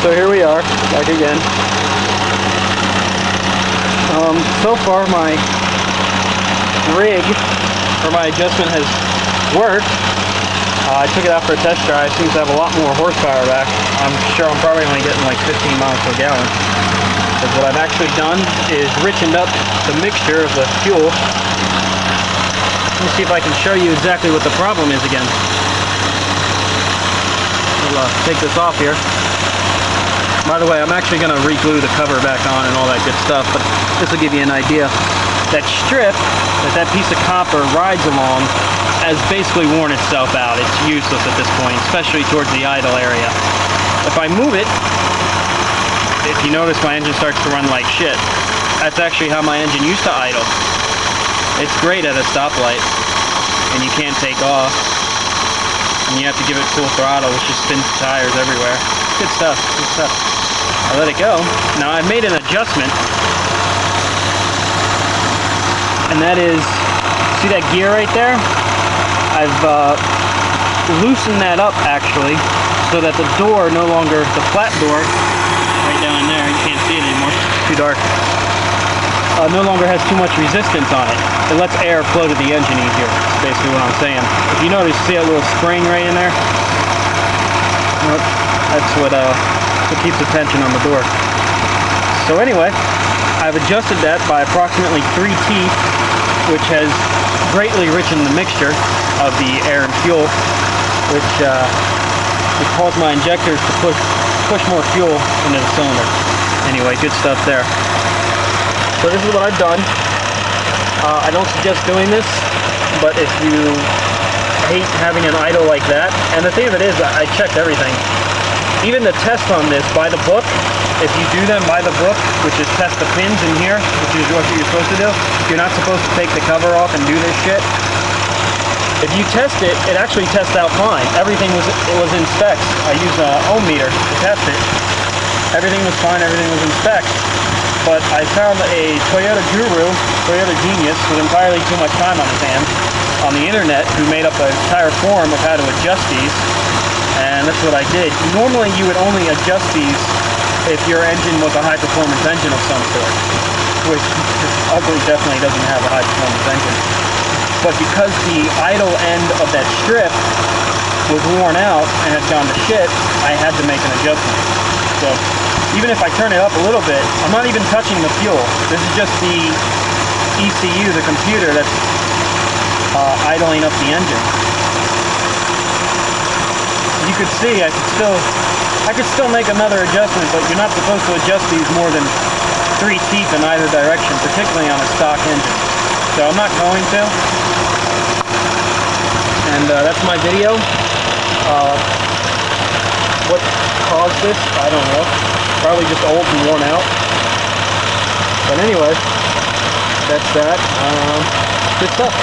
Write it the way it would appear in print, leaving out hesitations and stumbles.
So here we are, back again. So far my rig, or my adjustment has worked. I took it out for a test drive. Seems to have a lot more horsepower back. I'm sure I'm probably only getting like 15 miles per gallon. But what I've actually done is richened up the mixture of the fuel. Let me see if I can show you exactly what the problem is again. We'll take this off here. By the way, I'm actually going to re-glue the cover back on and all that good stuff, but this will give you an idea. That strip that piece of copper rides along has basically worn itself out. It's useless at this point, especially towards the idle area. If I move it, if you notice, my engine starts to run like shit. That's actually how my engine used to idle. It's great at a stoplight, and you can't take off, and you have to give it full throttle, which just spins the tires everywhere. Good stuff, good stuff. I let it go. Now I've made an adjustment, and that is, see that gear right there? I've loosened that up actually, so that the door no longer, the flat door, right down in there, you can't see it anymore, it's too dark, no longer has too much resistance on it. It lets air flow to the engine easier, that's basically what I'm saying. If you notice, see that little spring right in there? Nope, that's what keeps the tension on the door. So anyway, I've adjusted that by approximately 3 teeth, which has greatly richened the mixture of the air and fuel, which would cause my injectors to push more fuel into the cylinder. Anyway, good stuff there. So this is what I've done. I don't suggest doing this, but if you hate having an idle like that, and the thing of it is, I checked everything. Even the tests on this, by the book, if you do them by the book, which is test the pins in here, which is what you're supposed to do, you're not supposed to take the cover off and do this shit. If you test it, it actually tests out fine. Everything was in specs. I used an ohm meter to test it. Everything was fine, everything was in specs. But I found a Toyota guru, Toyota genius, with entirely too much time on his hands, on the internet, who made up an entire forum of how to adjust these. And that's what I did. Normally you would only adjust these if your engine was a high-performance engine of some sort, which ugly definitely doesn't have a high-performance engine. But because the idle end of that strip was worn out and had gone to shit, I had to make an adjustment. So even if I turn it up a little bit, I'm not even touching the fuel. This is just the ECU, the computer, that's idling up the engine. You could see I could still make another adjustment, but you're not supposed to adjust these more than 3 teeth in either direction, particularly on a stock engine. So I'm not going to. And that's my video. What caused this? I don't know. Probably just old and worn out. But anyway, that's that. Good stuff.